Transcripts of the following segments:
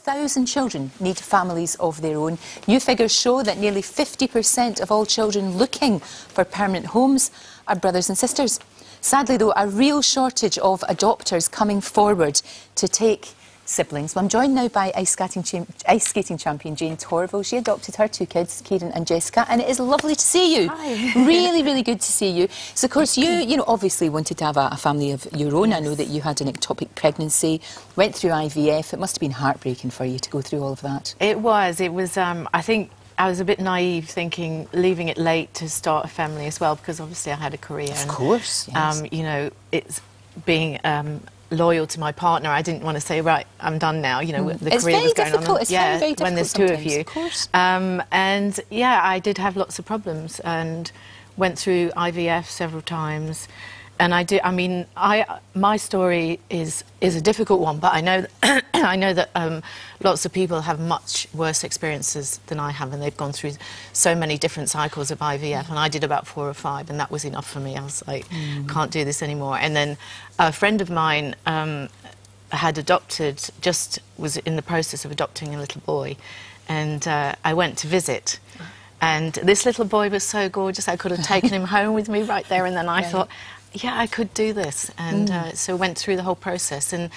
6,000 children need families of their own. New figures show that nearly 50% of all children looking for permanent homes are brothers and sisters. Sadly, though, a real shortage of adopters coming forward to take siblings. Well, I'm joined now by ice skating champion Jayne Torvill. She adopted her two kids, Kieran and Jessica, and it is lovely to see you. Hi. Really, really good to see you. So, of course, you obviously wanted to have a family of your own. Yes. I know that you had an ectopic pregnancy, went through IVF. It must have been heartbreaking for you to go through all of that. It was. I think I was a bit naive thinking leaving it late to start a family as well, because obviously I had a career. Of course, yes. You know, it's being loyal to my partner. I didn't want to say, right, I'm done now. You know, the it's career very was going difficult. on. It's yeah, very difficult when there's sometimes, two of you. Of course. And yeah, I did have lots of problems and went through IVF several times. And my story is a difficult one, but I know I know that lots of people have much worse experiences than I have, and they've gone through so many different cycles of IVF, and I did about 4 or 5, and that was enough for me. I was like, can't do this anymore. And then a friend of mine had adopted, was in the process of adopting a little boy, and I went to visit. And this little boy was so gorgeous, I could have taken him home with me right there, and then I thought, yeah, I could do this. And so went through the whole process. And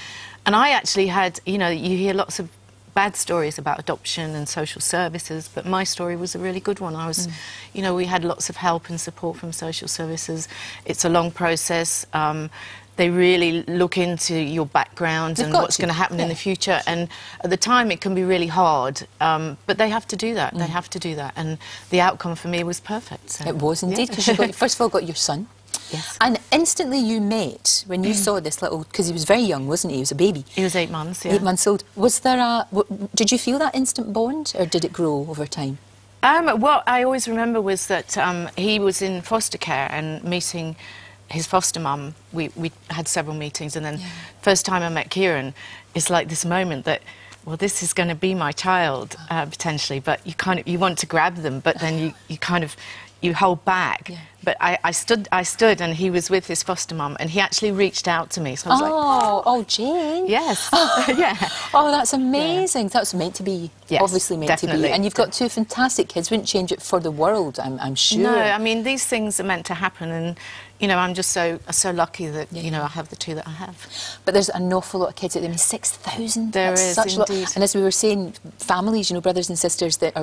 I actually had, you know, you hear lots of bad stories about adoption and social services, but my story was a really good one. I was, you know, we had lots of help and support from social services. It's a long process. They really look into your background and what's going to happen in the future. And at the time, it can be really hard, but they have to do that. They have to do that. And the outcome for me was perfect. So. It was indeed, because you first of all got your son. Yes. And instantly you met, when you saw this little, because he was very young, wasn't he? He was a baby. He was 8 months, yeah. 8 months old. Was there did you feel that instant bond, or did it grow over time? What I always remember was that he was in foster care, and meeting his foster mum, we had several meetings, and then first time I met Kieran, it's like this moment that, well, this is going to be my child, potentially, but you want to grab them, but then you hold back. Yeah. But I stood, and he was with his foster mum, and he actually reached out to me. So I was like, oh, Jayne. Yes. Yeah. Oh, that's amazing. Yeah. That was meant to be. Yes, obviously meant to be. And you've got 2 fantastic kids. Wouldn't change it for the world, I'm sure. No, I mean, these things are meant to happen, and you know, I'm just so lucky that you know I have the 2 that I have. But there's an awful lot of kids out there. I mean, 6,000. There is such indeed. A lot. And as we were saying, families, you know, brothers and sisters that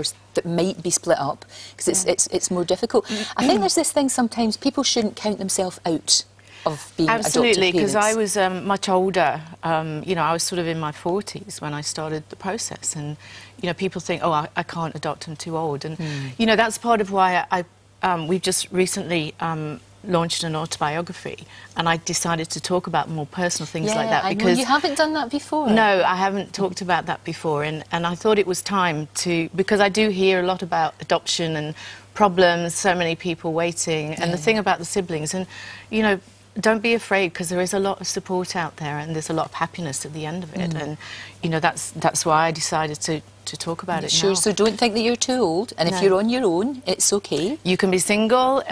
might be split up because it's more difficult. I think there's this thing sometimes people shouldn't count themselves out of being absolutely, because I was much older. You know, I was sort of in my 40s when I started the process, and you know, people think, oh, I can't adopt, I'm too old, and you know, that's part of why we've just recently launched an autobiography, and I decided to talk about more personal things like that, because you haven't done that before. No, I haven't talked about that before, and I thought it was time to, because I do hear a lot about adoption and problems, so many people waiting, and the thing about the siblings, and you know, don't be afraid, because there is a lot of support out there, and there's a lot of happiness at the end of it, and you know, that's why I decided to talk about it. Sure. Now. So don't think that you're too old, and if you're on your own, it's okay. You can be single.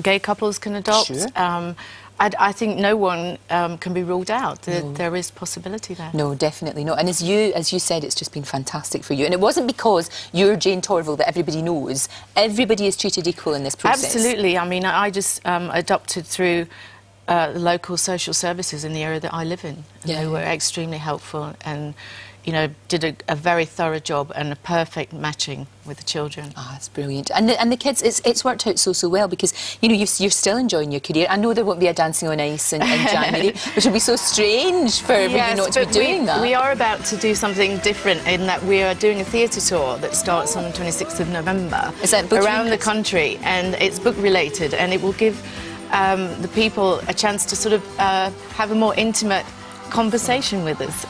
Gay couples can adopt. Sure. I think no one can be ruled out. There is possibility there. No, definitely not. And as you said, it's just been fantastic for you. And it wasn't because you're Jayne Torvill that everybody knows. Everybody is treated equal in this process. Absolutely. I mean, I just adopted through the local social services in the area that I live in. They were extremely helpful, and you know, did a very thorough job and a perfect matching with the children. Ah, that's brilliant. And the kids, it's worked out so well, because you know, you're still enjoying your career. I know there won't be a dancing on ice in January, which would be so strange for you not to be doing that. We are about to do something different in that we are doing a theatre tour that starts on the 26th of November. Is that around the country, and it's book related, and it will give the people a chance to sort of have a more intimate conversation with us.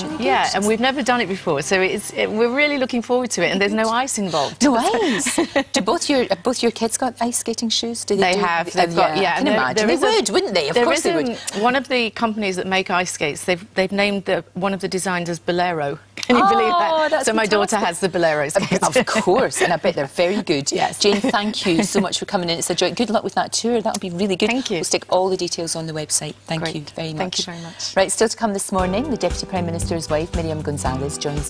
Really and we've never done it before, so we're really looking forward to it, and there's no ice involved. No ice? Do both your kids got ice skating shoes? They have. They've got, I can imagine. They would, wouldn't they? Of course they would. One of the companies that make ice skates, they've named one of the designs as Bolero. Can you believe that? That's so my daughter has the Bolero skates. Of course, and I bet they're very good. Yes. Jayne, thank you so much for coming in. It's a joy. Good luck with that tour. That'll be really good. Thank you. We'll stick all the details on the website. Thank you very much. Thank you very much. Right, still to come this morning, the Deputy Prime Minister's wife, Miriam Gonzalez, joins